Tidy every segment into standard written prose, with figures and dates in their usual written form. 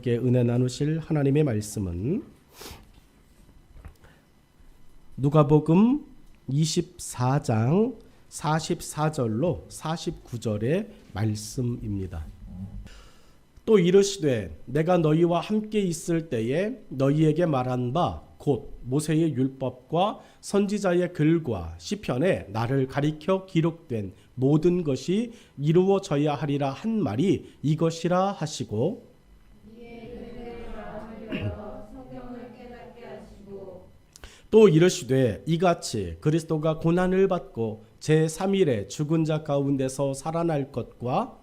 함께 은혜 나누실 하나님의 말씀은 누가복음 24장 44절로 49절의 말씀입니다. 또 이르시되 내가 너희와 함께 있을 때에 너희에게 말한 바 곧 모세의 율법과 선지자의 글과 시편에 나를 가리켜 기록된 모든 것이 이루어져야 하리라 한 말이 이것이라 하시고 또 이르시되 이같이 그리스도가 고난을 받고 제3일에 죽은 자 가운데서 살아날 것과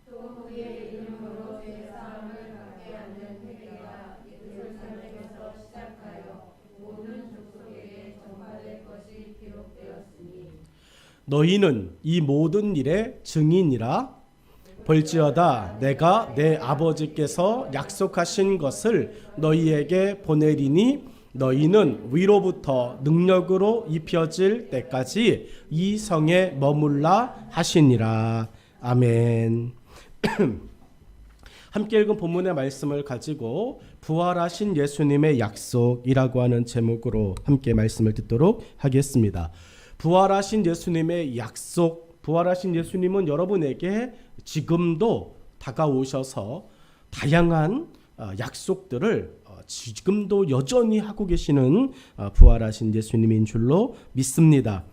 또 그의 이름으로 제3을 받게 하는 회개가 예루살렘에서 시작하여 모든 족속에게 전파될 것이 기록되었으니 너희는 이 모든 일의 증인이라. 볼지어다 내가 내 아버지께서 약속하신 것을 너희에게 보내리니 너희는 위로부터 능력으로 입혀질 때까지 이 성에 머물라 하시니라. 아멘. 함께 읽은 본문의 말씀을 가지고 부활하신 예수님의 약속이라고 하는 제목으로 함께 말씀을 듣도록 하겠습니다. 부활하신 예수님의 약속, 부활하신 예수님은 여러분에게 지금도 다가오셔서 다양한 약속들을 지금도 여전히 하고 계시는 부활하신 예수님인 줄로 믿습니다.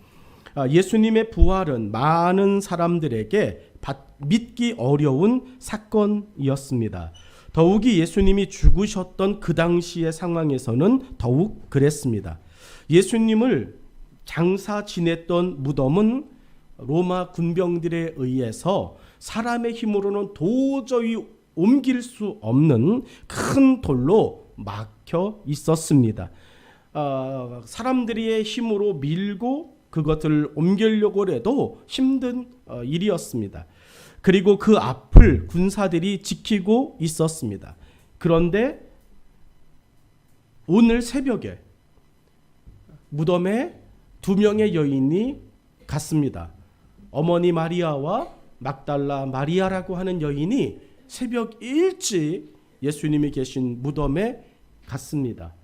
예수님의 부활은 많은 사람들에게 믿기 어려운 사건이었습니다. 더욱이 예수님이 죽으셨던 그 당시의 상황에서는 더욱 그랬습니다. 예수님을 장사 지냈던 무덤은 로마 군병들에 의해서 사람의 힘으로는 도저히 옮길 수 없는 큰 돌로 막혀 있었습니다. 사람들의 힘으로 밀고 그것을 옮기려고 해도 힘든 일이었습니다. 그리고 그 앞을 군사들이 지키고 있었습니다. 그런데 오늘 새벽에 무덤에 두 명의 여인이 갔습니다. 어머니 마리아와 막달라 마리아라고 하는 여인이 새벽 일찍 예수님이 계신 무덤에 갔습니다.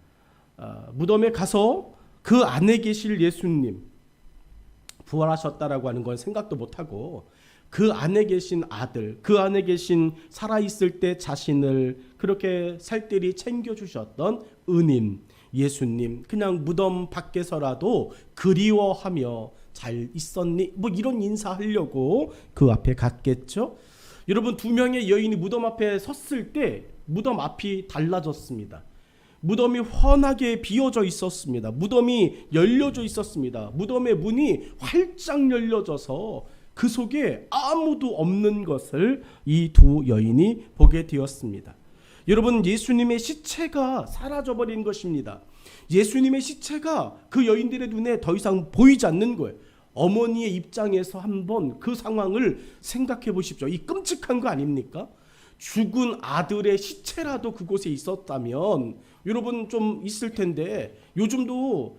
무덤에 가서 그 안에 계실 예수님, 부활하셨다라고 하는 건 생각도 못하고 그 안에 계신 아들, 그 안에 계신 살아있을 때 자신을 그렇게 살뜰히 챙겨주셨던 은인 예수님, 그냥 무덤 밖에서라도 그리워하며 잘 있었니? 뭐 이런 인사하려고 그 앞에 갔겠죠. 여러분, 두 명의 여인이 무덤 앞에 섰을 때 무덤 앞이 달라졌습니다. 무덤이 훤하게 비어져 있었습니다. 무덤이 열려져 있었습니다. 무덤의 문이 활짝 열려져서 그 속에 아무도 없는 것을 이 두 여인이 보게 되었습니다. 여러분, 예수님의 시체가 사라져버린 것입니다. 예수님의 시체가 그 여인들의 눈에 더 이상 보이지 않는 거예요. 어머니의 입장에서 한번 그 상황을 생각해 보십시오. 이 끔찍한 거 아닙니까? 죽은 아들의 시체라도 그곳에 있었다면 여러분 좀 있을 텐데, 요즘도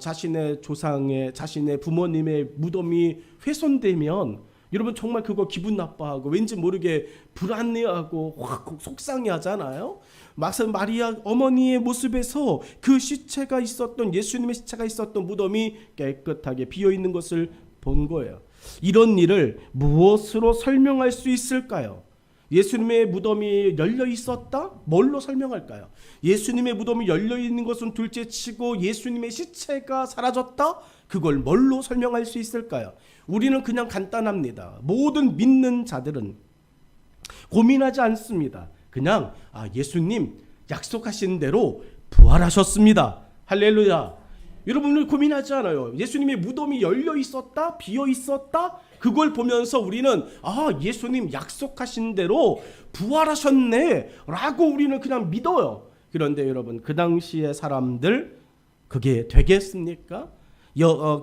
자신의 조상의, 자신의 부모님의 무덤이 훼손되면 여러분 정말 그거 기분 나빠하고 왠지 모르게 불안해하고 확 속상해하잖아요. 막상 마리아 어머니의 모습에서 그 시체가 있었던, 예수님의 시체가 있었던 무덤이 깨끗하게 비어있는 것을 본 거예요. 이런 일을 무엇으로 설명할 수 있을까요? 예수님의 무덤이 열려 있었다? 뭘로 설명할까요? 예수님의 무덤이 열려 있는 것은 둘째치고 예수님의 시체가 사라졌다? 그걸 뭘로 설명할 수 있을까요? 우리는 그냥 간단합니다. 모든 믿는 자들은 고민하지 않습니다. 그냥 예수님 약속하신 대로 부활하셨습니다. 할렐루야. 여러분은 고민하지 않아요. 예수님의 무덤이 열려 있었다? 비어 있었다? 그걸 보면서 우리는 예수님 약속하신 대로 부활하셨네 라고 우리는 그냥 믿어요. 그런데 여러분, 그 당시의 사람들 그게 되겠습니까?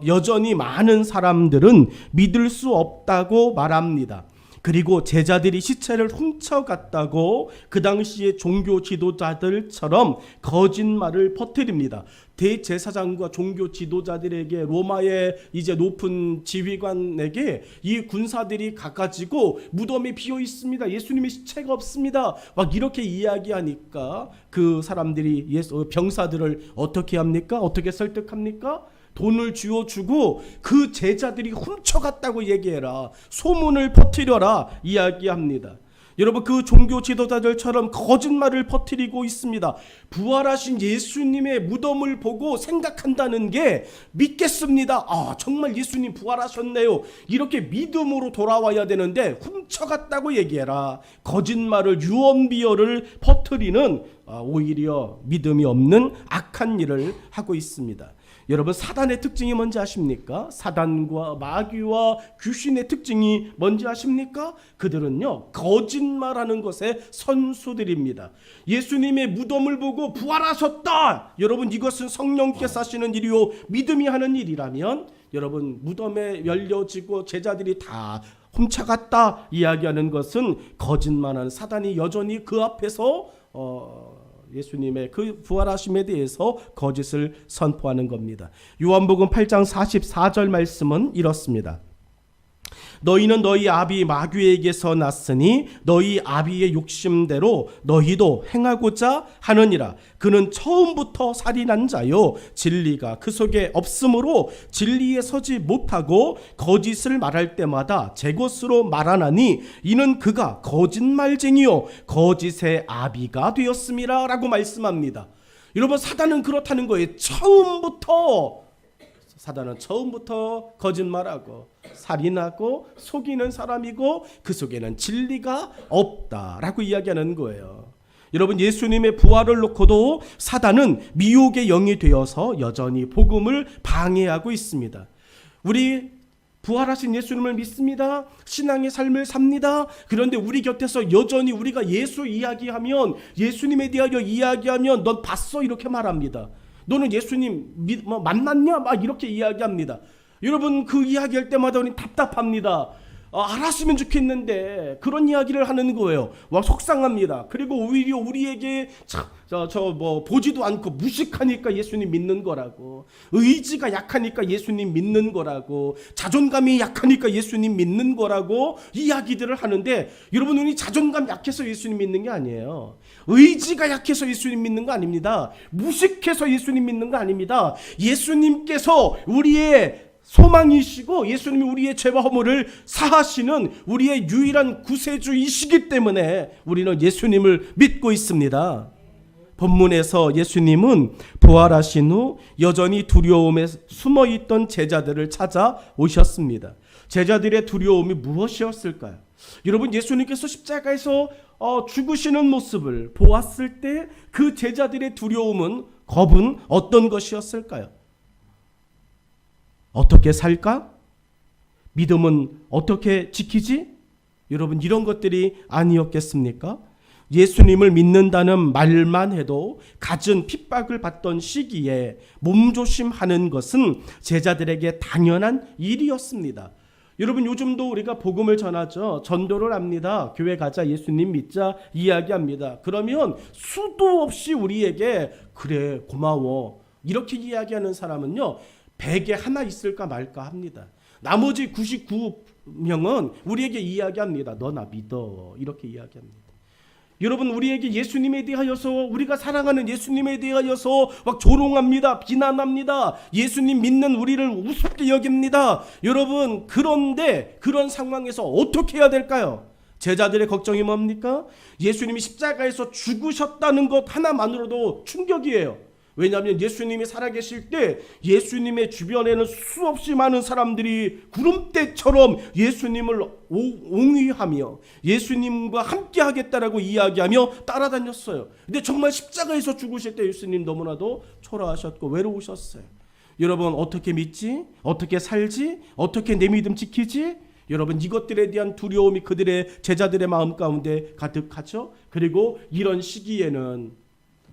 여전히 많은 사람들은 믿을 수 없다고 말합니다. 그리고 제자들이 시체를 훔쳐갔다고 그 당시의 종교 지도자들처럼 거짓말을 퍼뜨립니다. 대제사장과 종교 지도자들에게, 로마의 이제 높은 지휘관에게 이 군사들이 가가지고 무덤이 비어 있습니다, 예수님의 시체가 없습니다, 막 이렇게 이야기하니까 그 사람들이 병사들을 어떻게 합니까? 어떻게 설득합니까? 돈을 쥐어주고 그 제자들이 훔쳐갔다고 얘기해라, 소문을 퍼뜨려라 이야기합니다. 여러분, 그 종교 지도자들처럼 거짓말을 퍼뜨리고 있습니다. 부활하신 예수님의 무덤을 보고 생각한다는 게 믿겠습니다. 아, 정말 예수님 부활하셨네요, 이렇게 믿음으로 돌아와야 되는데 훔쳐갔다고 얘기해라, 거짓말을, 유언비어를 퍼뜨리는 오히려 믿음이 없는 악한 일을 하고 있습니다. 여러분, 사단의 특징이 뭔지 아십니까? 사단과 마귀와 귀신의 특징이 뭔지 아십니까? 그들은요, 거짓말하는 것의 선수들입니다. 예수님의 무덤을 보고 부활하셨다, 여러분 이것은 성령께서 하시는 일이요 믿음이 하는 일이라면, 여러분 무덤에 열려지고 제자들이 다 훔쳐갔다 이야기하는 것은 거짓말하는 사단이 여전히 그 앞에서 예수님의 그 부활하심에 대해서 거짓을 선포하는 겁니다. 요한복음 8장 44절 말씀은 이렇습니다. 너희는 너희 아비 마귀에게서 났으니 너희 아비의 욕심대로 너희도 행하고자 하느니라. 그는 처음부터 살인한 자요, 진리가 그 속에 없으므로 진리에 서지 못하고 거짓을 말할 때마다 제 것으로 말하나니 이는 그가 거짓말쟁이요 거짓의 아비가 되었음이라 라고 말씀합니다. 여러분, 사단은 그렇다는 거예요. 사단은 처음부터 거짓말하고 살인하고 속이는 사람이고 그 속에는 진리가 없다라고 이야기하는 거예요. 여러분, 예수님의 부활을 놓고도 사단은 미혹의 영이 되어서 여전히 복음을 방해하고 있습니다. 우리 부활하신 예수님을 믿습니다. 신앙의 삶을 삽니다. 그런데 우리 곁에서 여전히 우리가 예수 이야기하면, 예수님에 대하여 이야기하면 넌 봤어? 이렇게 말합니다. 너는 예수님 만났냐? 막 이렇게 이야기합니다. 여러분, 그 이야기할 때마다 우리 답답합니다. 알았으면 좋겠는데 그런 이야기를 하는 거예요. 와, 속상합니다. 그리고 오히려 우리에게 보지도 않고 무식하니까 예수님 믿는 거라고, 의지가 약하니까 예수님 믿는 거라고, 자존감이 약하니까 예수님 믿는 거라고 이야기들을 하는데, 여러분, 우리 자존감 약해서 예수님 믿는 게 아니에요. 의지가 약해서 예수님 믿는 거 아닙니다. 무식해서 예수님 믿는 거 아닙니다. 예수님께서 우리의 소망이시고 예수님이 우리의 죄와 허물을 사하시는 우리의 유일한 구세주이시기 때문에 우리는 예수님을 믿고 있습니다. 본문에서 예수님은 부활하신 후 여전히 두려움에 숨어있던 제자들을 찾아오셨습니다. 제자들의 두려움이 무엇이었을까요? 여러분, 예수님께서 십자가에서 죽으시는 모습을 보았을 때 그 제자들의 두려움은, 겁은 어떤 것이었을까요? 어떻게 살까? 믿음은 어떻게 지키지? 여러분, 이런 것들이 아니었겠습니까? 예수님을 믿는다는 말만 해도 갖은 핍박을 받던 시기에 몸조심하는 것은 제자들에게 당연한 일이었습니다. 여러분, 요즘도 우리가 복음을 전하죠. 전도를 합니다. 교회 가자, 예수님 믿자 이야기합니다. 그러면 수도 없이 우리에게 그래, 고마워 이렇게 이야기하는 사람은요, 100에 하나 있을까 말까 합니다. 나머지 99명은 우리에게 이야기합니다. 너 나 믿어 이렇게 이야기합니다. 여러분, 우리에게 예수님에 대하여서, 우리가 사랑하는 예수님에 대하여서 막 조롱합니다. 비난합니다. 예수님 믿는 우리를 우습게 여깁니다. 여러분, 그런데 그런 상황에서 어떻게 해야 될까요? 제자들의 걱정이 뭡니까? 예수님이 십자가에서 죽으셨다는 것 하나만으로도 충격이에요. 왜냐하면 예수님이 살아계실 때 예수님의 주변에는 수없이 많은 사람들이 구름대처럼 예수님을 옹위하며 예수님과 함께 하겠다라고 이야기하며 따라다녔어요. 근데 정말 십자가에서 죽으실 때 예수님 너무나도 초라하셨고 외로우셨어요. 여러분, 어떻게 믿지? 어떻게 살지? 어떻게 내 믿음 지키지? 여러분, 이것들에 대한 두려움이 그들의 제자들의 마음 가운데 가득하죠. 그리고 이런 시기에는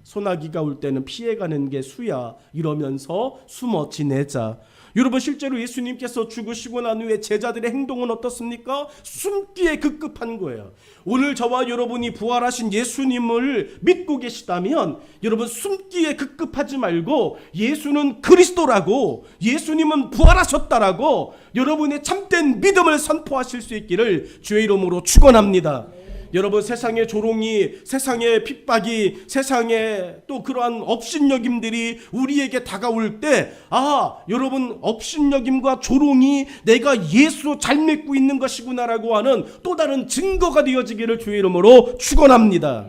소나기가 올 때는 피해가는 게 수야 이러면서 숨어 지내자. 여러분 실제로 예수님께서 죽으시고 난 후에 제자들의 행동은 어떻습니까? 숨기에 급급한 거예요. 오늘 저와 여러분이 부활하신 예수님을 믿고 계시다면 여러분 숨기에 급급하지 말고 예수는 그리스도라고, 예수님은 부활하셨다라고 여러분의 참된 믿음을 선포하실 수 있기를 주의 이름으로 축원합니다. 여러분 세상의 조롱이, 세상의 핍박이, 세상의 또 그러한 업신여김들이 우리에게 다가올 때, 여러분 업신여김과 조롱이 내가 예수 잘 믿고 있는 것이구나라고 하는 또 다른 증거가 되어지기를 주의 이름으로 축원합니다.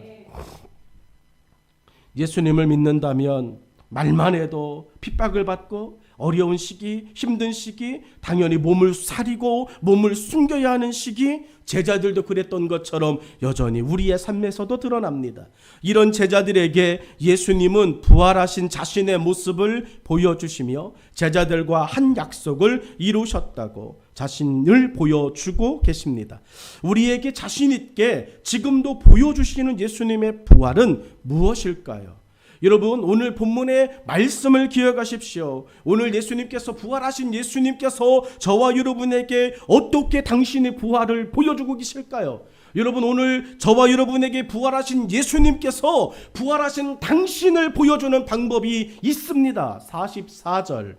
예수님을 믿는다면 말만 해도 핍박을 받고 어려운 시기, 힘든 시기, 당연히 몸을 사리고 몸을 숨겨야 하는 시기, 제자들도 그랬던 것처럼 여전히 우리의 삶에서도 드러납니다. 이런 제자들에게 예수님은 부활하신 자신의 모습을 보여주시며 제자들과 한 약속을 이루셨다고 자신을 보여주고 계십니다. 우리에게 자신 있게 지금도 보여주시는 예수님의 부활은 무엇일까요? 여러분 오늘 본문의 말씀을 기억하십시오. 오늘 예수님께서 부활하신 예수님께서 저와 여러분에게 어떻게 당신의 부활을 보여주고 계실까요? 여러분 오늘 저와 여러분에게 부활하신 예수님께서 부활하신 당신을 보여주는 방법이 있습니다. 44절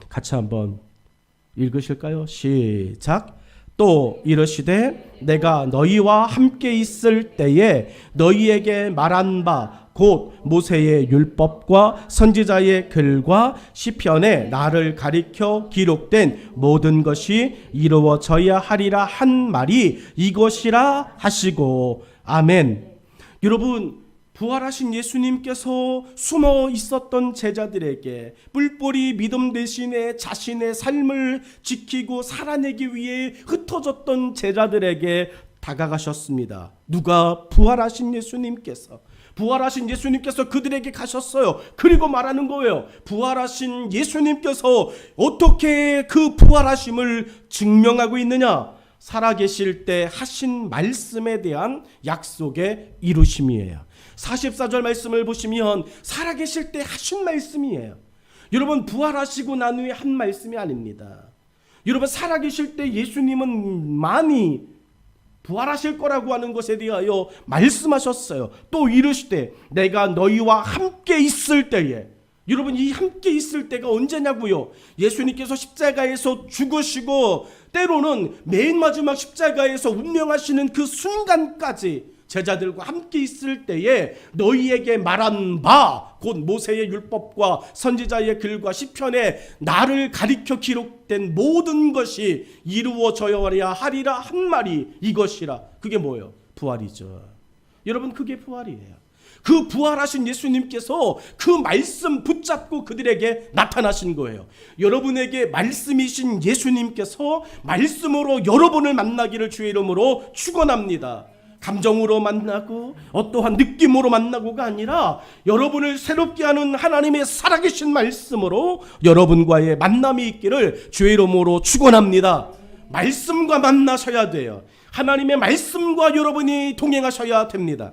같이 한번 읽으실까요? 시작. 또 이르시되 내가 너희와 함께 있을 때에 너희에게 말한 바 곧 모세의 율법과 선지자의 글과 시편에 나를 가리켜 기록된 모든 것이 이루어져야 하리라 한 말이 이것이라 하시고 아멘. 여러분 부활하신 예수님께서 숨어 있었던 제자들에게 뿔뿔이 믿음 대신에 자신의 삶을 지키고 살아내기 위해 흩어졌던 제자들에게 다가가셨습니다. 누가? 부활하신 예수님께서. 부활하신 예수님께서 그들에게 가셨어요. 그리고 말하는 거예요. 부활하신 예수님께서 어떻게 그 부활하심을 증명하고 있느냐? 살아계실 때 하신 말씀에 대한 약속의 이루심이에요. 44절 말씀을 보시면 살아계실 때 하신 말씀이에요. 여러분 부활하시고 난 후에 한 말씀이 아닙니다. 여러분 살아계실 때 예수님은 많이 부활하실 거라고 하는 것에 대하여 말씀하셨어요. 또 이르시되 내가 너희와 함께 있을 때에, 여러분 이 함께 있을 때가 언제냐고요? 예수님께서 십자가에서 죽으시고 때로는 맨 마지막 십자가에서 운명하시는 그 순간까지 제자들과 함께 있을 때에 너희에게 말한 바 곧 모세의 율법과 선지자의 글과 시편에 나를 가리켜 기록된 모든 것이 이루어져야 하리라 한 말이 이것이라. 그게 뭐예요? 부활이죠. 여러분 그게 부활이에요. 그 부활하신 예수님께서 그 말씀 붙잡고 그들에게 나타나신 거예요. 여러분에게 말씀이신 예수님께서 말씀으로 여러분을 만나기를 주의 이름으로 축원합니다. 감정으로 만나고 어떠한 느낌으로 만나고가 아니라 여러분을 새롭게 하는 하나님의 살아계신 말씀으로 여러분과의 만남이 있기를 주의 이름으로 축원합니다. 말씀과 만나셔야 돼요. 하나님의 말씀과 여러분이 동행하셔야 됩니다.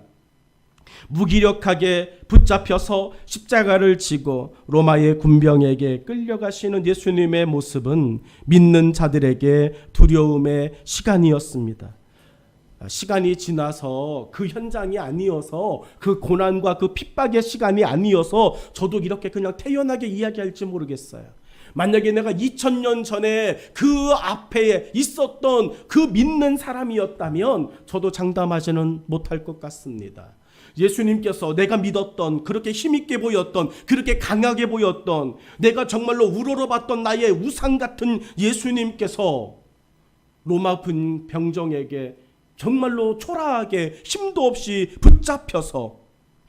무기력하게 붙잡혀서 십자가를 지고 로마의 군병에게 끌려가시는 예수님의 모습은 믿는 자들에게 두려움의 시간이었습니다. 시간이 지나서 그 현장이 아니어서 그 고난과 그 핍박의 시간이 아니어서 저도 이렇게 그냥 태연하게 이야기할지 모르겠어요. 만약에 내가 2000년 전에 그 앞에 있었던 그 믿는 사람이었다면 저도 장담하지는 못할 것 같습니다. 예수님께서 내가 믿었던, 그렇게 힘있게 보였던, 그렇게 강하게 보였던, 내가 정말로 우러러봤던 나의 우상 같은 예수님께서 로마 병정에게 정말로 초라하게 힘도 없이 붙잡혀서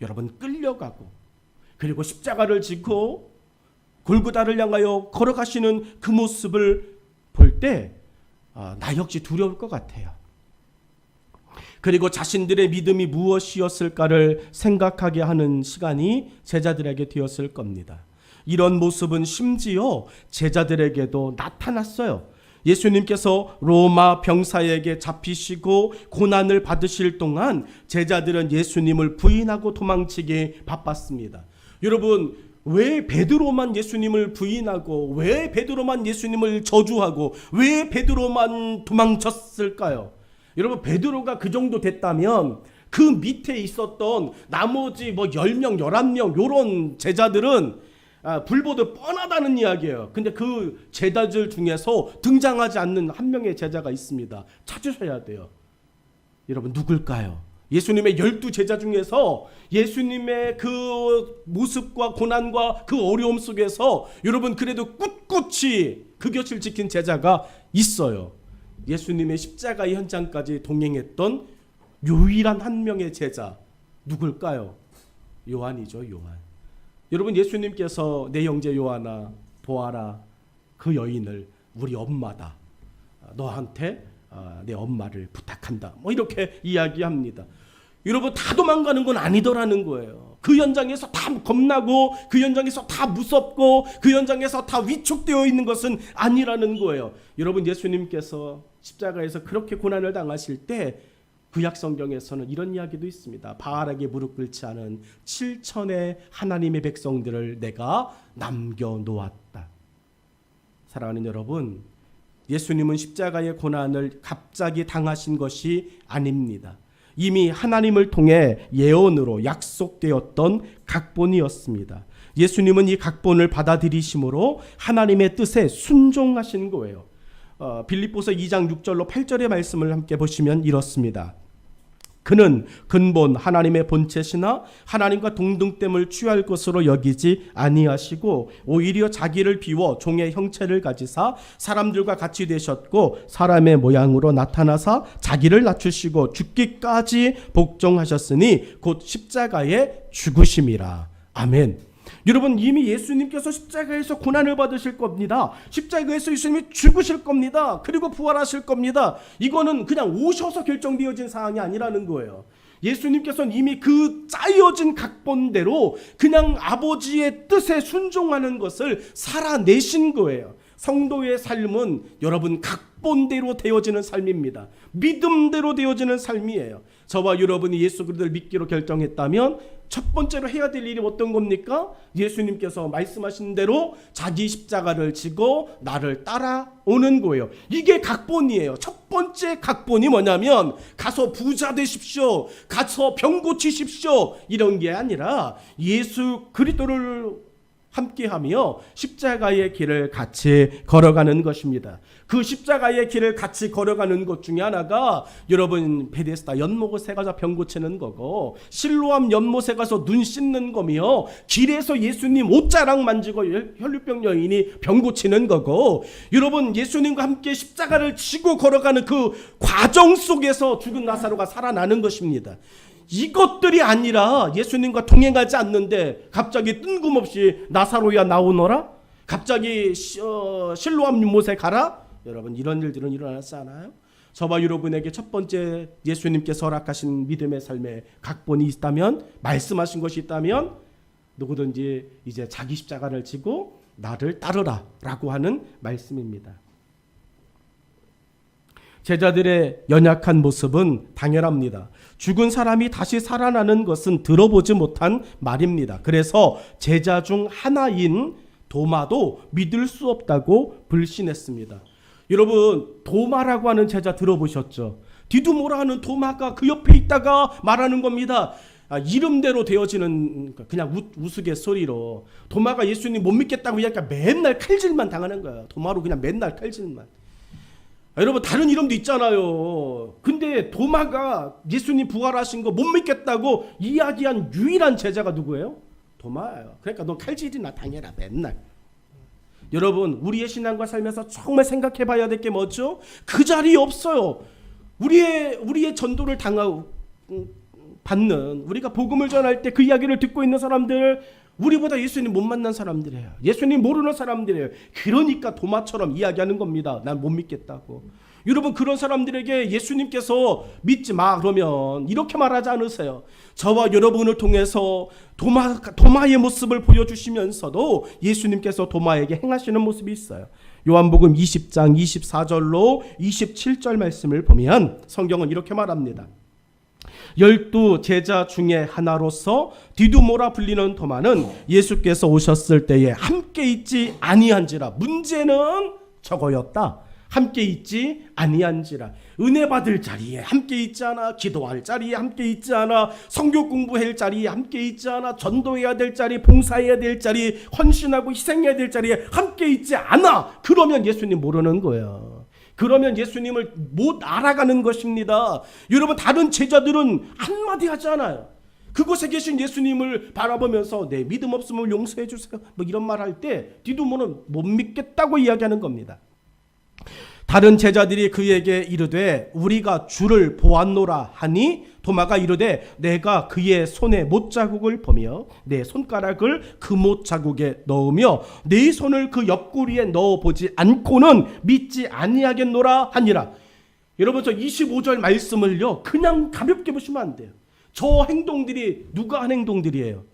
여러분 끌려가고 그리고 십자가를 지고 골고다를 향하여 걸어가시는 그 모습을 볼 때 나 역시 두려울 것 같아요. 그리고 자신들의 믿음이 무엇이었을까를 생각하게 하는 시간이 제자들에게 되었을 겁니다. 이런 모습은 심지어 제자들에게도 나타났어요. 예수님께서 로마 병사에게 잡히시고 고난을 받으실 동안 제자들은 예수님을 부인하고 도망치기 바빴습니다. 여러분 왜 베드로만 예수님을 부인하고 왜 베드로만 예수님을 저주하고 왜 베드로만 도망쳤을까요? 여러분, 베드로가 그 정도 됐다면 그 밑에 있었던 나머지 10명, 11명 요런 제자들은 불보듯 뻔하다는 이야기예요. 근데 그 제자들 중에서 등장하지 않는 한 명의 제자가 있습니다. 찾으셔야 돼요. 여러분, 누굴까요? 예수님의 12제자 중에서 예수님의 그 모습과 고난과 그 어려움 속에서 여러분 그래도 꿋꿋이 그 곁을 지킨 제자가 있어요. 예수님의 십자가의 현장까지 동행했던 유일한 한 명의 제자, 누굴까요? 요한이죠, 요한. 여러분, 예수님께서 내 형제 요한아 보아라, 그 여인을 우리 엄마다. 너한테 내 엄마를 부탁한다. 이렇게 이야기합니다. 여러분, 다 도망가는 건 아니더라는 거예요. 그 현장에서 다 겁나고 그 현장에서 다 무섭고 그 현장에서 다 위축되어 있는 것은 아니라는 거예요. 여러분, 예수님께서 십자가에서 그렇게 고난을 당하실 때 구약 성경에서는 이런 이야기도 있습니다. 바알에게 무릎 꿇지 않은 7천의 하나님의 백성들을 내가 남겨놓았다. 사랑하는 여러분, 예수님은 십자가의 고난을 갑자기 당하신 것이 아닙니다. 이미 하나님을 통해 예언으로 약속되었던 각본이었습니다. 예수님은 이 각본을 받아들이심으로 하나님의 뜻에 순종하신 거예요. 빌립보서 2장 6절로 8절의 말씀을 함께 보시면 이렇습니다. 그는 근본 하나님의 본체시나 하나님과 동등됨을 취할 것으로 여기지 아니하시고 오히려 자기를 비워 종의 형체를 가지사 사람들과 같이 되셨고 사람의 모양으로 나타나사 자기를 낮추시고 죽기까지 복종하셨으니 곧 십자가에 죽으심이라. 아멘. 여러분, 이미 예수님께서 십자가에서 고난을 받으실 겁니다. 십자가에서 예수님이 죽으실 겁니다. 그리고 부활하실 겁니다. 이거는 그냥 오셔서 결정되어진 사항이 아니라는 거예요. 예수님께서는 이미 그 짜여진 각본대로 그냥 아버지의 뜻에 순종하는 것을 살아내신 거예요. 성도의 삶은 여러분 각본대로 되어지는 삶입니다. 믿음대로 되어지는 삶이에요. 저와 여러분이 예수 그리스도를 믿기로 결정했다면 첫 번째로 해야 될 일이 어떤 겁니까? 예수님께서 말씀하신 대로 자기 십자가를 지고 나를 따라오는 거예요. 이게 각본이에요. 첫 번째 각본이 뭐냐면 가서 부자 되십시오, 가서 병 고치십시오, 이런 게 아니라 예수 그리스도를 함께하며 십자가의 길을 같이 걸어가는 것입니다. 그 십자가의 길을 같이 걸어가는 것 중에 하나가 여러분 베데스다 연못에 가서 병 고치는 거고 실로암 연못에 가서 눈 씻는 거며 길에서 예수님 옷자락 만지고 혈류병 여인이 병 고치는 거고 여러분 예수님과 함께 십자가를 지고 걸어가는 그 과정 속에서 죽은 나사로가 살아나는 것입니다. 이것들이 아니라 예수님과 동행하지 않는데 갑자기 뜬금없이 나사로야 나오너라? 갑자기 실로암 연못에 가라? 여러분 이런 일들은 일어나지 않아요? 저와 여러분에게 첫 번째 예수님께서 허락하신 믿음의 삶에 각본이 있다면, 말씀하신 것이 있다면 누구든지 이제 자기 십자가를 지고 나를 따르라 라고 하는 말씀입니다. 제자들의 연약한 모습은 당연합니다. 죽은 사람이 다시 살아나는 것은 들어보지 못한 말입니다. 그래서 제자 중 하나인 도마도 믿을 수 없다고 불신했습니다. 여러분 도마라고 하는 제자 들어보셨죠? 디두모라 하는 도마가 그 옆에 있다가 말하는 겁니다. 이름대로 되어지는 그냥 우스갯소리로 도마가 예수님 못 믿겠다고 하니까 맨날 칼질만 당하는 거예요. 도마로 그냥 맨날 칼질만. 여러분 다른 이름도 있잖아요. 근데 도마가 예수님 부활하신 거 못 믿겠다고 이야기한 유일한 제자가 누구예요? 도마예요. 그러니까 너 칼질이나 당해라 맨날. 여러분 우리의 신앙과 삶에서 정말 생각해 봐야 될 게 뭐죠? 그 자리에 없어요. 우리의 전도를 받는, 우리가 복음을 전할 때 그 이야기를 듣고 있는 사람들, 우리보다 예수님 못 만난 사람들이에요. 예수님 모르는 사람들이에요. 그러니까 도마처럼 이야기하는 겁니다. 난 못 믿겠다고. 여러분 그런 사람들에게 예수님께서 믿지 마 그러면 이렇게 말하지 않으세요. 저와 여러분을 통해서 도마의 모습을 보여주시면서도 예수님께서 도마에게 행하시는 모습이 있어요. 요한복음 20장 24절로 27절 말씀을 보면 성경은 이렇게 말합니다. 12 제자 중에 하나로서 디두모라 불리는 도마는 예수께서 오셨을 때에 함께 있지 아니한지라. 문제는 저거였다. 함께 있지 아니한지라. 은혜 받을 자리에 함께 있지 않아. 기도할 자리에 함께 있지 않아. 성경 공부할 자리에 함께 있지 않아. 전도해야 될 자리, 봉사해야 될 자리, 헌신하고 희생해야 될 자리에 함께 있지 않아. 그러면 예수님 모르는 거야. 그러면 예수님을 못 알아가는 것입니다. 여러분, 다른 제자들은 한마디 하지 않아요. 그곳에 계신 예수님을 바라보면서 내 믿음 없음을 용서해 주세요, 뭐 이런 말 할 때 디두모는 못 믿겠다고 이야기하는 겁니다. 다른 제자들이 그에게 이르되 우리가 주를 보았노라 하니 도마가 이르되 내가 그의 손에 못자국을 보며 내 손가락을 그 못자국에 넣으며 내 손을 그 옆구리에 넣어보지 않고는 믿지 아니하겠노라 하니라. 여러분, 저 25절 말씀을요 그냥 가볍게 보시면 안 돼요. 저 행동들이 누가 한 행동들이에요?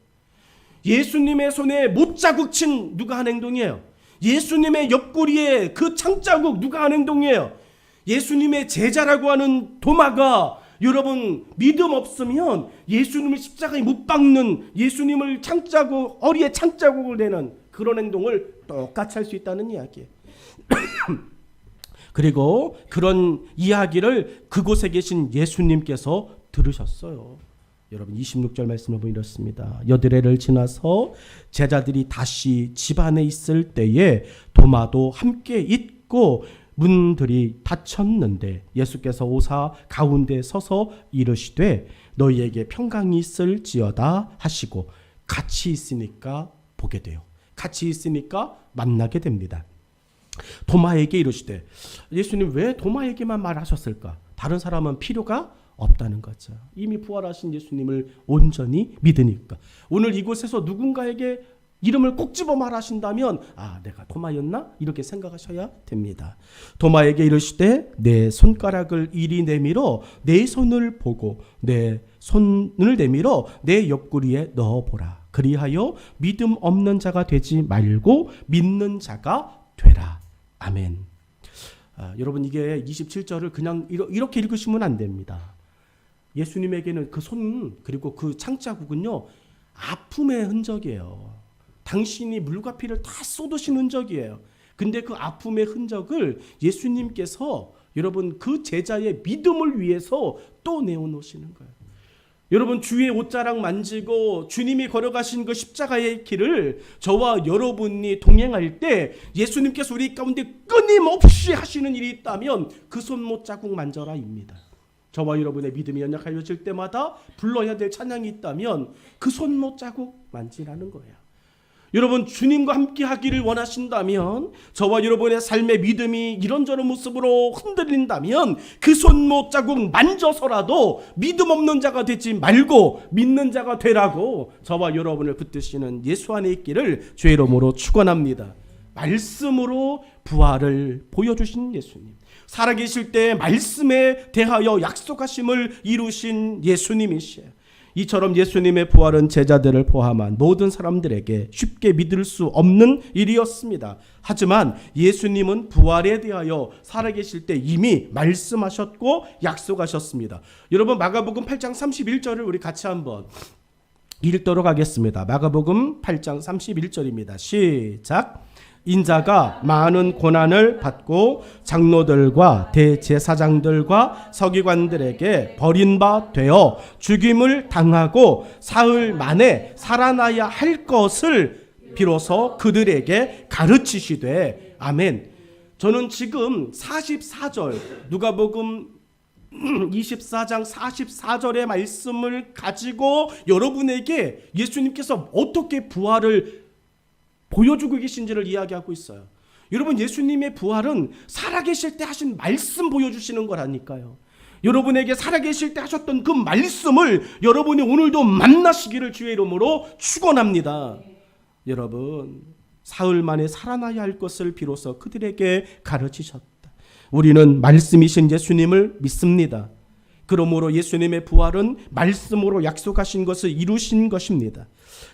예수님의 손에 못자국 친 누가 한 행동이에요? 예수님의 옆구리에 그 창자국 누가 한 행동이에요? 예수님의 제자라고 하는 도마가 여러분 믿음 없으면 예수님을 십자가에 못 박는, 예수님을 창자국, 허리에 창자국을 내는 그런 행동을 똑같이 할 수 있다는 이야기예요. 그리고 그런 이야기를 그곳에 계신 예수님께서 들으셨어요. 여러분 26절 말씀을 보면 이렇습니다. 여드레를 지나서 제자들이 다시 집 안에 있을 때에 도마도 함께 있고 문들이 닫혔는데 예수께서 오사 가운데 서서 이르시되 너희에게 평강이 있을지어다 하시고 같이 있으니까 보게 돼요. 같이 있으니까 만나게 됩니다. 도마에게 이르시되, 예수님 왜 도마에게만 말하셨을까? 다른 사람은 필요가 없다는 거죠. 이미 부활하신 예수님을 온전히 믿으니까. 오늘 이곳에서 누군가에게 이름을 꼭 집어 말하신다면 내가 도마였나? 이렇게 생각하셔야 됩니다. 도마에게 이르시되 내 손가락을 이리 내밀어 내 손을 보고 내 손을 내밀어 내 옆구리에 넣어보라. 그리하여 믿음 없는 자가 되지 말고 믿는 자가 되라. 아멘. 여러분, 이게 27절을 그냥 이렇게 읽으시면 안 됩니다. 예수님에게는 그 손 그리고 그 창자국은요 아픔의 흔적이에요. 당신이 물과 피를 다 쏟으신 흔적이에요. 근데 그 아픔의 흔적을 예수님께서 여러분 그 제자의 믿음을 위해서 또 내어놓으시는 거예요. 여러분, 주의 옷자락 만지고 주님이 걸어가신 그 십자가의 길을 저와 여러분이 동행할 때 예수님께서 우리 가운데 끊임없이 하시는 일이 있다면 그 손못 자국 만져라입니다. 저와 여러분의 믿음이 연약해질 때마다 불러야 될 찬양이 있다면 그 손못 자국 만지라는 거예요. 여러분, 주님과 함께 하기를 원하신다면, 저와 여러분의 삶의 믿음이 이런저런 모습으로 흔들린다면 그 손못 자국 만져서라도 믿음 없는 자가 되지 말고 믿는 자가 되라고 저와 여러분을 붙드시는 예수 안에 있기를 주의 이름으로 축원합니다. 말씀으로 부활을 보여주신 예수님, 살아계실 때 말씀에 대하여 약속하심을 이루신 예수님이시에요. 이처럼 예수님의 부활은 제자들을 포함한 모든 사람들에게 쉽게 믿을 수 없는 일이었습니다. 하지만 예수님은 부활에 대하여 살아계실 때 이미 말씀하셨고 약속하셨습니다. 여러분, 마가복음 8장 31절을 우리 같이 한번 읽도록 하겠습니다. 마가복음 8장 31절입니다. 시작. 인자가 많은 고난을 받고 장로들과 대제사장들과 서기관들에게 버림바 되어 죽임을 당하고 사흘 만에 살아나야 할 것을 비로소 그들에게 가르치시되. 아멘. 저는 지금 44절, 누가복음 24장 44절의 말씀을 가지고 여러분에게 예수님께서 어떻게 부활을 보여주고 계신지를 이야기하고 있어요. 여러분, 예수님의 부활은 살아계실 때 하신 말씀 보여주시는 거라니까요. 여러분에게 살아계실 때 하셨던 그 말씀을 여러분이 오늘도 만나시기를 주의 이름으로 축원합니다. 여러분, 사흘 만에 살아나야 할 것을 비로소 그들에게 가르치셨다. 우리는 말씀이신 예수님을 믿습니다. 그러므로 예수님의 부활은 말씀으로 약속하신 것을 이루신 것입니다.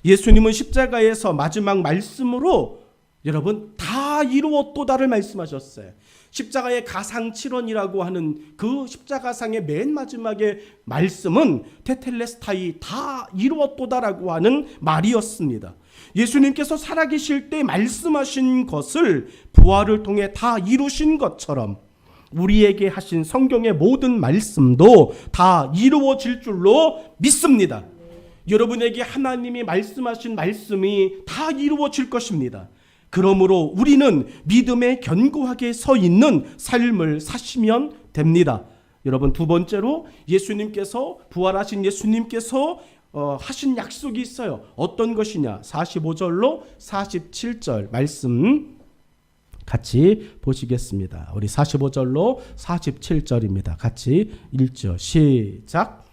예수님은 십자가에서 마지막 말씀으로 여러분 다 다 이루었도다를 말씀하셨어요. 십자가의 가상칠언이라고 하는 그 십자가상의 맨 마지막에 말씀은 테텔레스타이 다 이루었도다라고 하는 말이었습니다. 예수님께서 살아계실 때 말씀하신 것을 부활을 통해 다 이루신 것처럼 우리에게 하신 성경의 모든 말씀도 다 이루어질 줄로 믿습니다. 여러분에게 하나님이 말씀하신 말씀이 다 이루어질 것입니다. 그러므로 우리는 믿음에 견고하게 서 있는 삶을 사시면 됩니다. 여러분, 두 번째로 예수님께서 부활하신 예수님께서 하신 약속이 있어요. 어떤 것이냐? 45절로 47절 말씀 같이 보시겠습니다. 우리 45절로 47절입니다. 같이 읽죠. 시작.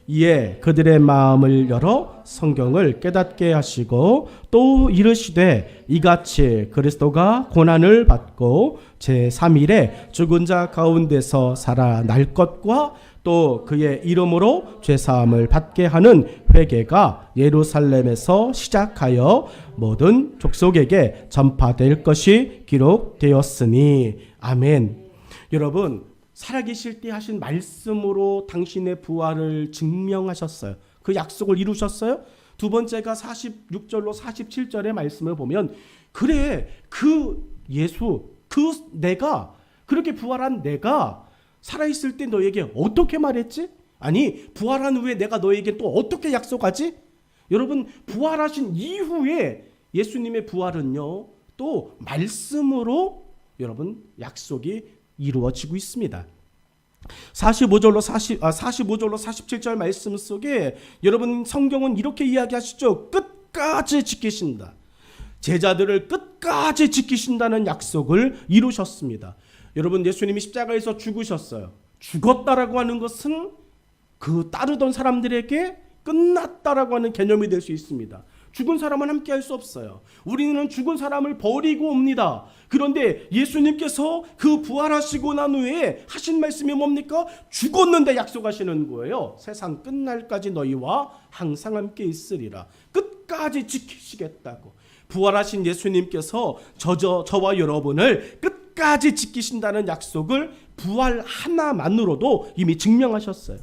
이에 그들의 마음을 열어 성경을 깨닫게 하시고 또 이르시되 이같이 그리스도가 고난을 받고 제3일에 죽은 자 가운데서 살아날 것과 또 그의 이름으로 죄사함을 받게 하는 회개가 예루살렘에서 시작하여 모든 족속에게 전파될 것이 기록되었으니 아멘. 여러분, 살아계실 때 하신 말씀으로 당신의 부활을 증명하셨어요. 그 약속을 이루셨어요. 두 번째가 46절로 47절의 말씀을 보면 그래, 그 예수, 그 내가, 그렇게 부활한 내가 살아있을 때 너에게 어떻게 말했지? 아니, 부활한 후에 내가 너에게 또 어떻게 약속하지? 여러분, 부활하신 이후에 예수님의 부활은요, 또 말씀으로 여러분 약속이 이루어지고 있습니다. 45절로 47절 말씀 속에 여러분 성경은 이렇게 이야기하시죠. 끝까지 지키신다. 제자들을 끝까지 지키신다는 약속을 이루셨습니다. 여러분, 예수님이 십자가에서 죽으셨어요. 죽었다라고 하는 것은 그 따르던 사람들에게 끝났다라고 하는 개념이 될 수 있습니다. 죽은 사람은 함께 할 수 없어요. 우리는 죽은 사람을 버리고 옵니다. 그런데 예수님께서 그 부활하시고 난 후에 하신 말씀이 뭡니까? 죽었는데 약속하시는 거예요. 세상 끝날까지 너희와 항상 함께 있으리라. 끝까지 지키시겠다고. 부활하신 예수님께서 저와 여러분을 끝까지 지키신다는 약속을 부활 하나만으로도 이미 증명하셨어요.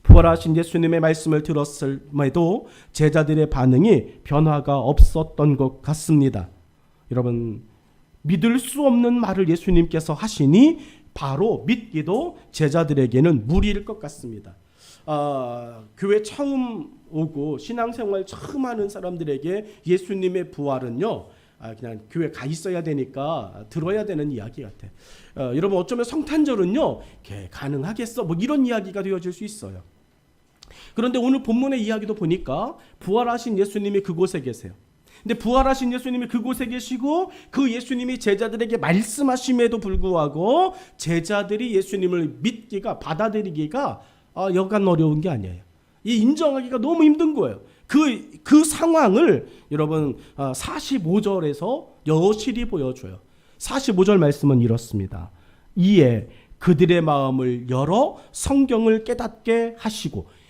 부활하신 예수님의 말씀을 들었음에도 제자들의 반응이 변화가 없었던 것 같습니다. 여러분, 믿을 수 없는 말을 예수님께서 하시니 바로 믿기도 제자들에게는 무리일 것 같습니다. 교회 처음 오고 신앙생활 처음 하는 사람들에게 예수님의 부활은요, 그냥 교회 가 있어야 되니까 들어야 되는 이야기 같아. 여러분, 어쩌면 성탄절은요, 가능하겠어? 뭐 이런 이야기가 되어질 수 있어요. 그런데 오늘 본문의 이야기도 보니까 부활하신 예수님이 그곳에 계세요. 근데 부활하신 예수님이 그곳에 계시고 그 예수님이 제자들에게 말씀하심에도 불구하고 제자들이 예수님을 믿기가, 받아들이기가 여간 어려운 게 아니에요. 이 인정하기가 너무 힘든 거예요. 그 상황을 여러분 45절에서 여실히 보여줘요. 45절 말씀은 이렇습니다. 이에 그들의 마음을 열어 성경을 깨닫게 하시고,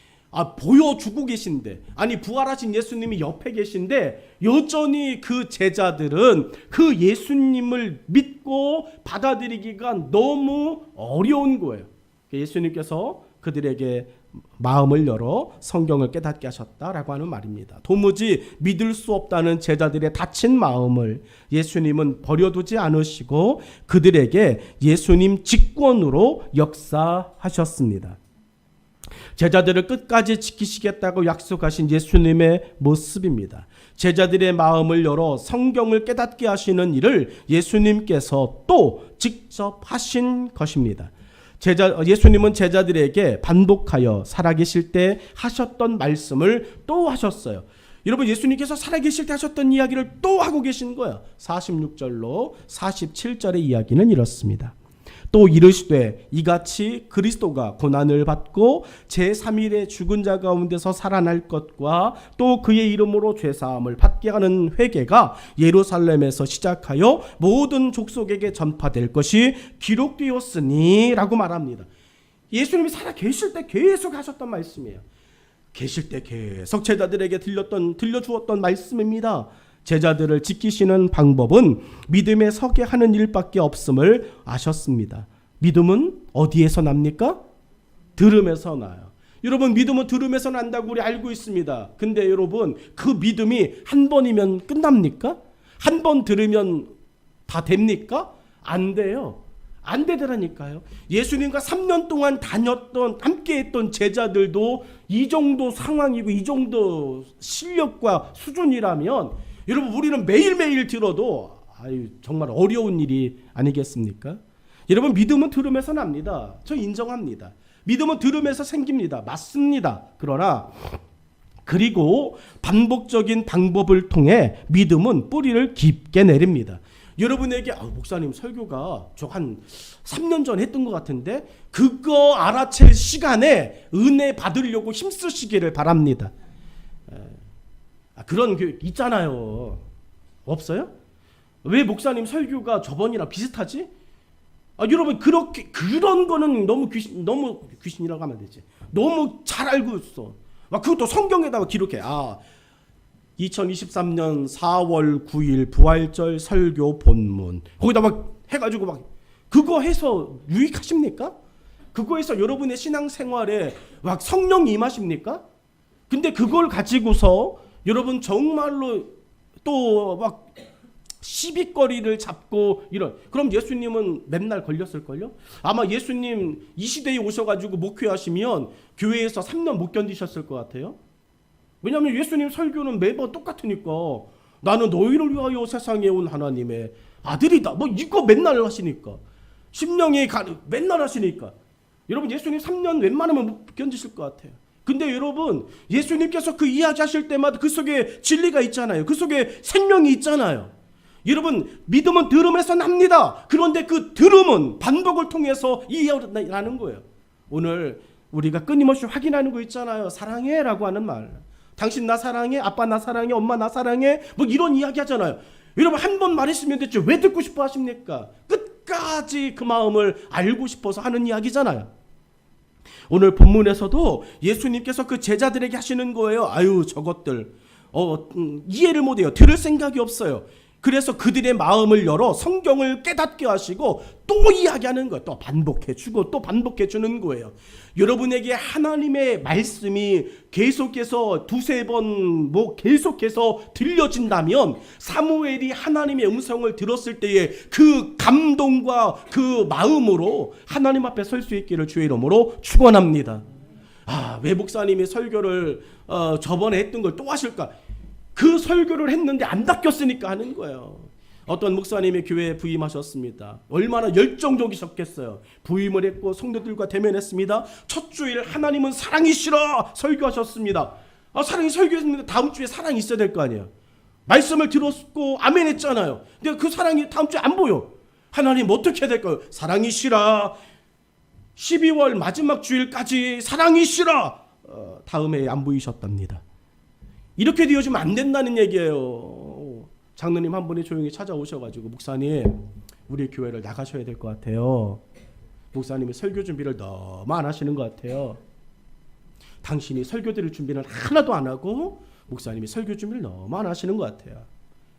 보여주고 계신데, 아니 부활하신 예수님이 옆에 계신데 여전히 그 제자들은 그 예수님을 믿고 받아들이기가 너무 어려운 거예요. 예수님께서 그들에게 마음을 열어 성경을 깨닫게 하셨다라고 하는 말입니다. 도무지 믿을 수 없다는 제자들의 다친 마음을 예수님은 버려두지 않으시고 그들에게 예수님 직권으로 역사하셨습니다. 제자들을 끝까지 지키시겠다고 약속하신 예수님의 모습입니다. 제자들의 마음을 열어 성경을 깨닫게 하시는 일을 예수님께서 또 직접 하신 것입니다. 예수님은 제자들에게 반복하여 살아계실 때 하셨던 말씀을 또 하셨어요. 여러분, 예수님께서 살아계실 때 하셨던 이야기를 또 하고 계신 거예요. 46절로 47절의 이야기는 이렇습니다. 또 이르시되 이같이 그리스도가 고난을 받고 제3일에 죽은 자 가운데서 살아날 것과 또 그의 이름으로 죄사함을 받게 하는 회개가 예루살렘에서 시작하여 모든 족속에게 전파될 것이 기록되었으니 라고 말합니다. 예수님이 살아 계실 때 계속 하셨던 말씀이에요. 계실 때 계속 제자들에게 들려주었던 말씀입니다. 제자들을 지키시는 방법은 믿음에 서게 하는 일밖에 없음을 아셨습니다. 믿음은 어디에서 납니까? 들음에서 나요. 여러분, 믿음은 들음에서 난다고 우리 알고 있습니다. 근데 여러분, 그 믿음이 한 번이면 끝납니까? 한 번 들으면 다 됩니까? 안 돼요. 안 되더라니까요. 예수님과 3년 동안 다녔던, 함께했던 제자들도 이 정도 상황이고 이 정도 실력과 수준이라면 여러분, 우리는 매일매일 들어도 정말 어려운 일이 아니겠습니까? 여러분, 믿음은 들음에서 납니다. 저 인정합니다. 믿음은 들음에서 생깁니다. 맞습니다. 그러나 그리고 반복적인 방법을 통해 믿음은 뿌리를 깊게 내립니다. 여러분에게 목사님 설교가 저 한 3년 전 했던 것 같은데 그거 알아챌 시간에 은혜 받으려고 힘쓰시기를 바랍니다. 그런 교육 있잖아요. 없어요? 왜 목사님 설교가 저번이랑 비슷하지? 여러분, 그런 거는 너무 귀신이라고 하면 되지. 너무 잘 알고 있어. 그것도 성경에다가 기록해. 2023년 4월 9일 부활절 설교 본문. 거기다 해가지고 그거 해서 유익하십니까? 그거 해서 여러분의 신앙생활에 성령 임하십니까? 근데 그걸 가지고서 여러분 정말로 또 시비거리를 잡고 그럼 예수님은 맨날 걸렸을걸요? 아마 예수님 이 시대에 오셔가지고 목회하시면 교회에서 3년 못 견디셨을 것 같아요. 왜냐하면 예수님 설교는 매번 똑같으니까. 나는 너희를 위하여 세상에 온 하나님의 아들이다. 이거 맨날 하시니까. 심령이 맨날 하시니까. 여러분, 예수님 3년 웬만하면 못 견디실 것 같아요. 근데 여러분, 예수님께서 그 이야기 하실 때마다 그 속에 진리가 있잖아요. 그 속에 생명이 있잖아요. 여러분, 믿음은 들음에서 납니다. 그런데 그 들음은 반복을 통해서 이해하는 거예요. 오늘 우리가 끊임없이 확인하는 거 있잖아요. 사랑해 라고 하는 말. 당신 나 사랑해? 아빠 나 사랑해? 엄마 나 사랑해? 이런 이야기 하잖아요. 여러분, 한 번 말했으면 됐죠. 왜 듣고 싶어 하십니까? 끝까지 그 마음을 알고 싶어서 하는 이야기잖아요. 오늘 본문에서도 예수님께서 그 제자들에게 하시는 거예요. 저것들 이해를 못해요. 들을 생각이 없어요. 그래서 그들의 마음을 열어 성경을 깨닫게 하시고 또 이야기하는 거예요. 또 반복해주고 또 반복해주는 거예요. 여러분에게 하나님의 말씀이 계속해서 두세 번 계속해서 들려진다면 사무엘이 하나님의 음성을 들었을 때의 그 감동과 그 마음으로 하나님 앞에 설 수 있기를 주의 이름으로 축원합니다. 왜 목사님이 설교를 저번에 했던 걸 또 하실까? 그 설교를 했는데 안 바뀌었으니까 하는 거예요. 어떤 목사님이 교회에 부임하셨습니다. 얼마나 열정적이셨겠어요. 부임을 했고 성도들과 대면했습니다. 첫 주일 하나님은 사랑이시라 설교하셨습니다. 사랑이 설교했는데 다음 주에 사랑이 있어야 될 거 아니에요. 말씀을 들었고 아멘 했잖아요. 근데 그 사랑이 다음 주에 안 보여. 하나님 어떻게 해야 될까요? 사랑이시라. 12월 마지막 주일까지 사랑이시라. 다음에 안 보이셨답니다. 이렇게 되어지면 안 된다는 얘기예요. 장로님 한 분이 조용히 찾아오셔가지고 목사님, 우리 교회를 나가셔야 될 것 같아요. 목사님이 설교 준비를 너무 안 하시는 것 같아요. 당신이 설교 드릴 준비는 하나도 안 하고 목사님이 설교 준비를 너무 안 하시는 것 같아요.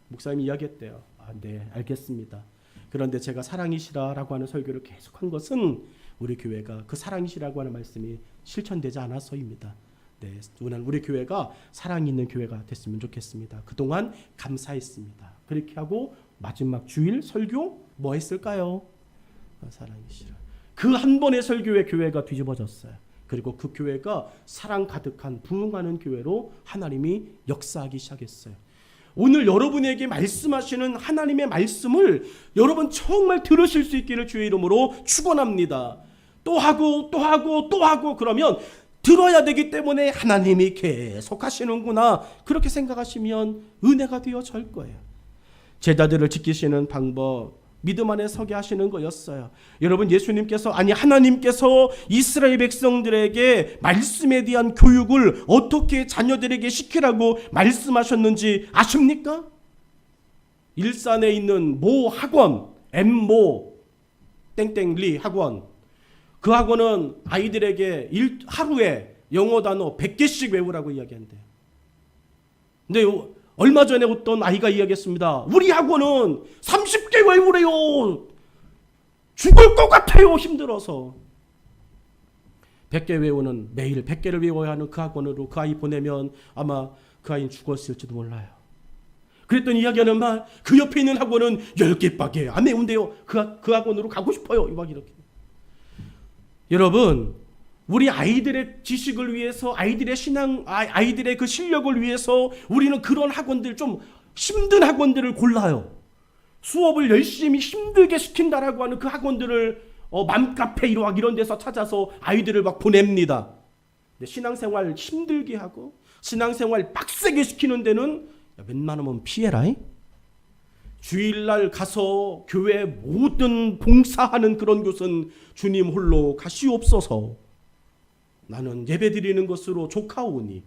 목사님이 이야기했대요. 네, 알겠습니다. 그런데 제가 사랑이시라라고 하는 설교를 계속한 것은 우리 교회가 그 사랑이시라고 하는 말씀이 실천되지 않아서입니다. 네, 우리 교회가 사랑이 있는 교회가 됐으면 좋겠습니다. 그동안 감사했습니다. 그렇게 하고 마지막 주일 설교 뭐 했을까요? 사랑이시라. 그 한 번의 설교에 교회가 뒤집어졌어요. 그리고 그 교회가 사랑 가득한 부흥하는 교회로 하나님이 역사하기 시작했어요. 오늘 여러분에게 말씀하시는 하나님의 말씀을 여러분 정말 들으실 수 있기를 주의 이름으로 축원합니다. 또 하고 또 하고 또 하고 그러면 들어야 되기 때문에 하나님이 계속 하시는구나. 그렇게 생각하시면 은혜가 되어질 거예요. 제자들을 지키시는 방법, 믿음 안에 서게 하시는 거였어요. 여러분, 하나님께서 이스라엘 백성들에게 말씀에 대한 교육을 어떻게 자녀들에게 시키라고 말씀하셨는지 아십니까? 일산에 있는 모 학원, 엠모 땡땡리 학원, 그 학원은 아이들에게 하루에 영어 단어 100개씩 외우라고 이야기한대요. 근데 얼마 전에 어떤 아이가 이야기했습니다. 우리 학원은 30개 외우래요. 죽을 것 같아요. 힘들어서. 100개 외우는, 매일 100개를 외워야 하는 그 학원으로 그 아이 보내면 아마 그 아이는 죽었을지도 몰라요. 그랬더니 이야기하는 말, 그 옆에 있는 학원은 10개밖에 안 외운대요. 그 학원으로 가고 싶어요. 막 이렇게. 여러분, 우리 아이들의 지식을 위해서, 아이들의 신앙, 아이들의 그 실력을 위해서 우리는 그런 학원들, 좀 힘든 학원들을 골라요. 수업을 열심히 힘들게 시킨다라고 하는 그 학원들을 맘카페 이런 데서 찾아서 아이들을 막 보냅니다. 근데 신앙생활 힘들게 하고 신앙생활 빡세게 시키는 데는 웬만하면 피해라. 주일날 가서 교회 모든 봉사하는 그런 곳은 주님 홀로 가시옵소서. 나는 예배드리는 것으로 족하오니.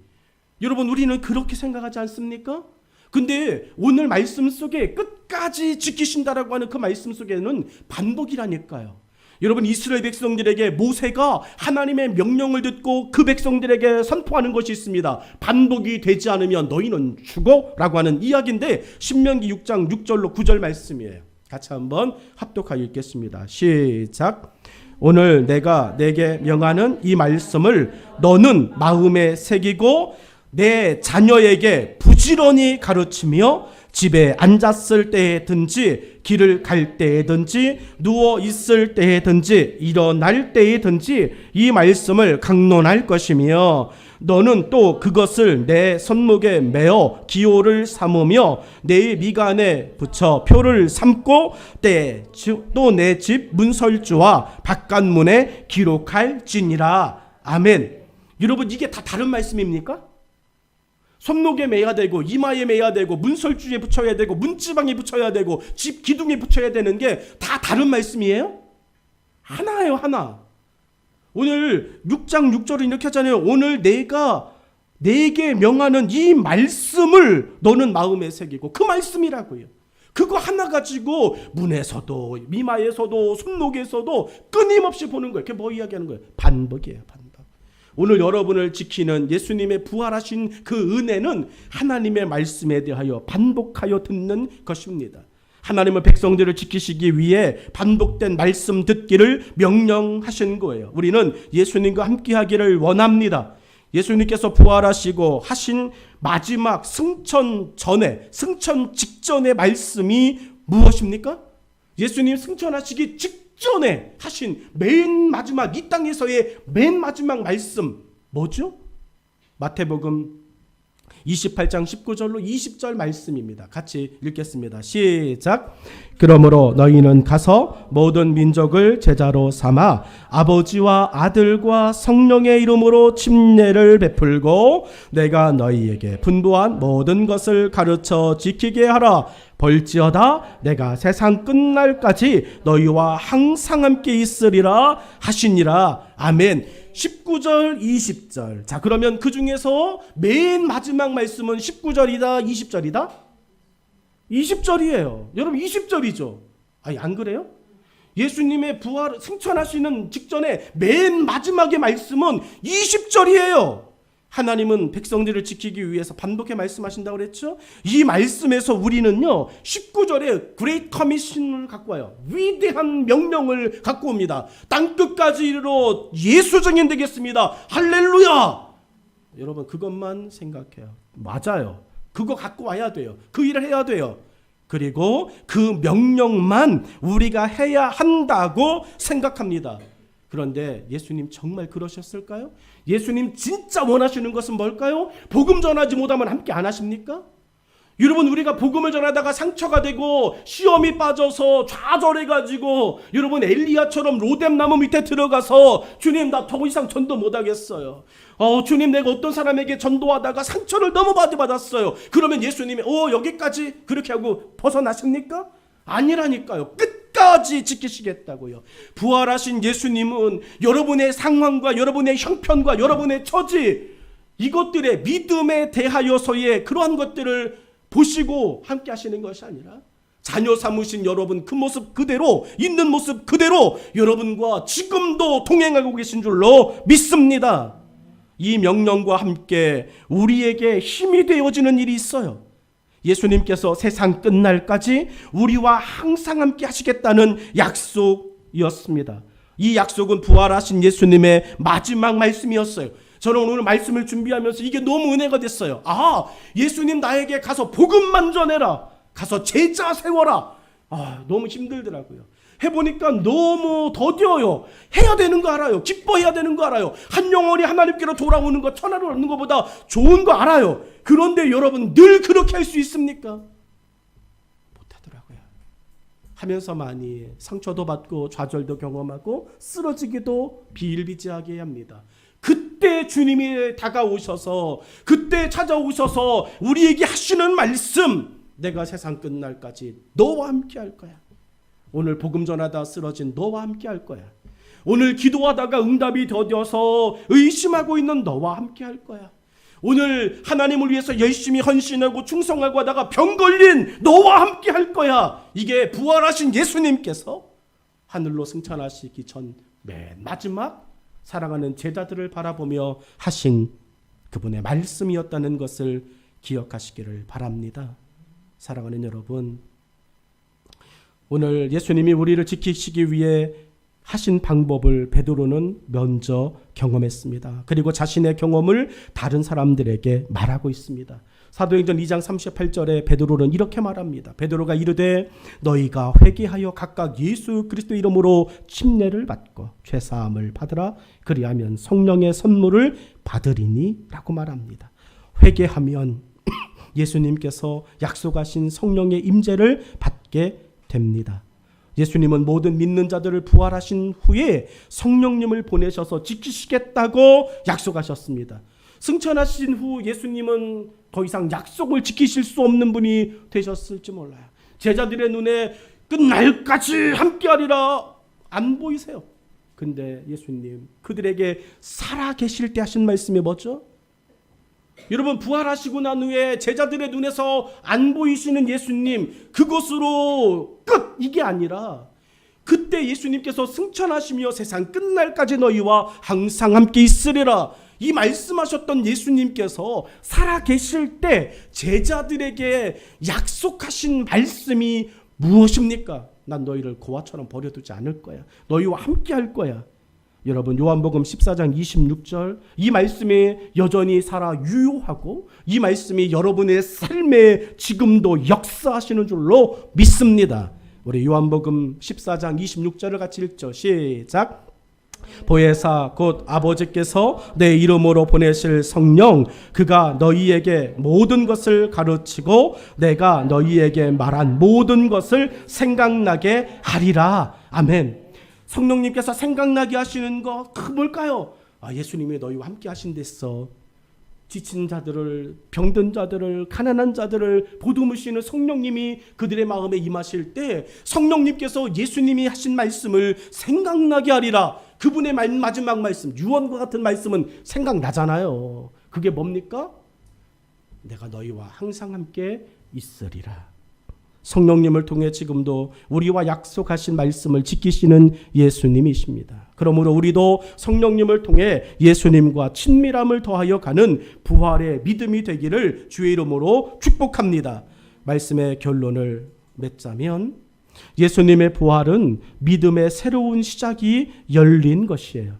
여러분, 우리는 그렇게 생각하지 않습니까? 근데 오늘 말씀 속에 끝까지 지키신다라고 하는 그 말씀 속에는 반복이라니까요. 여러분, 이스라엘 백성들에게 모세가 하나님의 명령을 듣고 그 백성들에게 선포하는 것이 있습니다. 반복이 되지 않으면 너희는 죽어 라고 하는 이야기인데, 신명기 6장 6절로 9절 말씀이에요. 같이 한번 합독하여 읽겠습니다. 시작. 오늘 내가 내게 명하는 이 말씀을 너는 마음에 새기고 내 자녀에게 부지런히 가르치며 집에 앉았을 때든지 길을 갈 때든지 누워 있을 때든지 일어날 때든지 이 말씀을 강론할 것이며 너는 또 그것을 내 손목에 메어 기호를 삼으며 내 미간에 붙여 표를 삼고 또 내 집 문설주와 바깥문에 기록할지니라. 아멘. 여러분, 이게 다 다른 말씀입니까? 손목에 매야 되고 이마에 매야 되고 문설주에 붙여야 되고 문지방에 붙여야 되고 집 기둥에 붙여야 되는 게 다 다른 말씀이에요? 하나예요, 하나. 오늘 6장 6절을 이렇게 하잖아요. 오늘 내가 내게 명하는 이 말씀을 너는 마음에 새기고, 그 말씀이라고요. 그거 하나 가지고 문에서도 이마에서도 손목에서도 끊임없이 보는 거예요. 그게 뭐 이야기하는 거예요? 반복이에요, 반복. 오늘 여러분을 지키는 예수님의 부활하신 그 은혜는 하나님의 말씀에 대하여 반복하여 듣는 것입니다. 하나님은 백성들을 지키시기 위해 반복된 말씀 듣기를 명령하신 거예요. 우리는 예수님과 함께하기를 원합니다. 예수님께서 부활하시고 하신 마지막 승천 직전의 말씀이 무엇입니까? 예수님 승천하시기 직전에 하신 맨 마지막, 이 땅에서의 맨 마지막 말씀 뭐죠? 마태복음 28장 19절로 20절 말씀입니다. 같이 읽겠습니다. 시작. 그러므로 너희는 가서 모든 민족을 제자로 삼아 아버지와 아들과 성령의 이름으로 침례를 베풀고 내가 너희에게 분부한 모든 것을 가르쳐 지키게 하라. 벌지어다 내가 세상 끝날까지 너희와 항상 함께 있으리라 하시니라. 아멘. 19절 20절. 자, 그러면 그 중에서 맨 마지막 말씀은 19절이다 20절이다? 20절이에요. 여러분, 20절이죠. 아니, 안 그래요? 예수님의 부활 승천하시는 직전에 맨 마지막의 말씀은 20절이에요. 하나님은 백성들을 지키기 위해서 반복해 말씀하신다고 그랬죠? 이 말씀에서 우리는요 19절에 그레이트 커미션을 갖고 와요. 위대한 명령을 갖고 옵니다. 땅끝까지 이르러 예수 증인 되겠습니다. 할렐루야. 여러분, 그것만 생각해요. 맞아요. 그거 갖고 와야 돼요. 그 일을 해야 돼요. 그리고 그 명령만 우리가 해야 한다고 생각합니다. 그런데 예수님 정말 그러셨을까요? 예수님 진짜 원하시는 것은 뭘까요? 복음 전하지 못하면 함께 안 하십니까? 여러분, 우리가 복음을 전하다가 상처가 되고 시험이 빠져서 좌절해가지고 여러분 엘리야처럼 로뎀나무 밑에 들어가서 주님 나 더 이상 전도 못하겠어요. 주님 내가 어떤 사람에게 전도하다가 상처를 너무 많이 받았어요. 그러면 예수님이 여기까지 그렇게 하고 벗어나십니까? 아니라니까요. 끝까지 지키시겠다고요. 부활하신 예수님은 여러분의 상황과 여러분의 형편과 여러분의 처지, 이것들의 믿음에 대하여서의 그러한 것들을 보시고 함께 하시는 것이 아니라 자녀 삼으신 여러분 그 모습 그대로, 있는 모습 그대로 여러분과 지금도 동행하고 계신 줄로 믿습니다. 이 명령과 함께 우리에게 힘이 되어지는 일이 있어요. 예수님께서 세상 끝날까지 우리와 항상 함께 하시겠다는 약속이었습니다. 이 약속은 부활하신 예수님의 마지막 말씀이었어요. 저는 오늘 말씀을 준비하면서 이게 너무 은혜가 됐어요. 예수님 나에게 가서 복음만 전해라, 가서 제자 세워라. 너무 힘들더라고요. 해보니까 너무 더뎌요. 해야 되는 거 알아요. 기뻐해야 되는 거 알아요. 한 영혼이 하나님께로 돌아오는 것, 천하를 얻는 것보다 좋은 거 알아요. 그런데 여러분 늘 그렇게 할 수 있습니까? 못하더라고요. 하면서 많이 상처도 받고 좌절도 경험하고 쓰러지기도 비일비재하게 합니다. 그때 주님이 다가오셔서, 그때 찾아오셔서 우리에게 하시는 말씀, 내가 세상 끝날까지 너와 함께 할 거야. 오늘 복음 전하다 쓰러진 너와 함께 할 거야. 오늘 기도하다가 응답이 더뎌서 의심하고 있는 너와 함께 할 거야. 오늘 하나님을 위해서 열심히 헌신하고 충성하고 하다가 병 걸린 너와 함께 할 거야. 이게 부활하신 예수님께서 하늘로 승천하시기 전 맨 마지막 사랑하는 제자들을 바라보며 하신 그분의 말씀이었다는 것을 기억하시기를 바랍니다. 사랑하는 여러분, 오늘 예수님이 우리를 지키시기 위해 하신 방법을 베드로는 먼저 경험했습니다. 그리고 자신의 경험을 다른 사람들에게 말하고 있습니다. 사도행전 2장 38절에 베드로는 이렇게 말합니다. 베드로가 이르되 너희가 회개하여 각각 예수 그리스도 이름으로 침례를 받고 죄사함을 받으라. 그리하면 성령의 선물을 받으리니 라고 말합니다. 회개하면 예수님께서 약속하신 성령의 임재를 받게 됩니다. 예수님은 모든 믿는 자들을 부활하신 후에 성령님을 보내셔서 지키시겠다고 약속하셨습니다. 승천하신 후 예수님은 더 이상 약속을 지키실 수 없는 분이 되셨을지 몰라요. 제자들의 눈에 끝날까지 함께하리라 안 보이세요. 근데 예수님 그들에게 살아 계실 때 하신 말씀이 뭐죠? 여러분, 부활하시고 난 후에 제자들의 눈에서 안 보이시는 예수님, 그것으로 끝! 이게 아니라 그때 예수님께서 승천하시며 세상 끝날까지 너희와 항상 함께 있으리라, 이 말씀하셨던 예수님께서 살아 계실 때 제자들에게 약속하신 말씀이 무엇입니까? 난 너희를 고아처럼 버려두지 않을 거야. 너희와 함께 할 거야. 여러분, 요한복음 14장 26절, 이 말씀이 여전히 살아 유효하고 이 말씀이 여러분의 삶에 지금도 역사하시는 줄로 믿습니다. 우리 요한복음 14장 26절을 같이 읽죠. 시작. 보혜사 곧 아버지께서 내 이름으로 보내실 성령, 그가 너희에게 모든 것을 가르치고 내가 너희에게 말한 모든 것을 생각나게 하리라. 아멘. 성령님께서 생각나게 하시는 거 뭘까요? 예수님이 너희와 함께 하신댔어. 지친 자들을, 병든 자들을, 가난한 자들을 보듬으시는 성령님이 그들의 마음에 임하실 때 성령님께서 예수님이 하신 말씀을 생각나게 하리라. 그분의 마지막 말씀, 유언과 같은 말씀은 생각나잖아요. 그게 뭡니까? 내가 너희와 항상 함께 있으리라. 성령님을 통해 지금도 우리와 약속하신 말씀을 지키시는 예수님이십니다. 그러므로 우리도 성령님을 통해 예수님과 친밀함을 더하여 가는 부활의 믿음이 되기를 주의 이름으로 축복합니다. 말씀의 결론을 맺자면 예수님의 부활은 믿음의 새로운 시작이 열린 것이에요.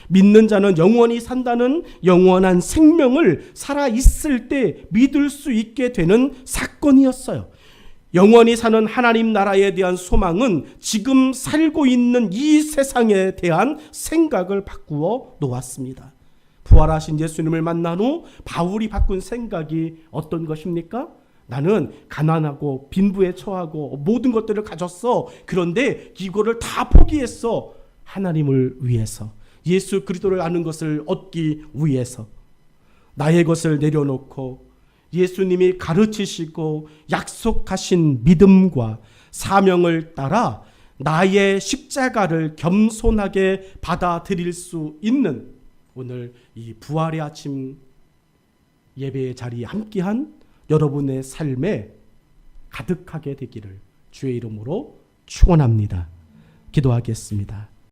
믿는 자는 영원히 산다는 영원한 생명을 살아있을 때 믿을 수 있게 되는 사건이었어요. 영원히 사는 하나님 나라에 대한 소망은 지금 살고 있는 이 세상에 대한 생각을 바꾸어 놓았습니다. 부활하신 예수님을 만난 후 바울이 바꾼 생각이 어떤 것입니까? 나는 가난하고 빈부에 처하고 모든 것들을 가졌어. 그런데 이거를 다 포기했어. 하나님을 위해서, 예수 그리스도를 아는 것을 얻기 위해서 나의 것을 내려놓고 예수님이 가르치시고 약속하신 믿음과 사명을 따라 나의 십자가를 겸손하게 받아들일 수 있는 오늘 이 부활의 아침 예배의 자리에 함께한 여러분의 삶에 가득하게 되기를 주의 이름으로 축원합니다. 기도하겠습니다.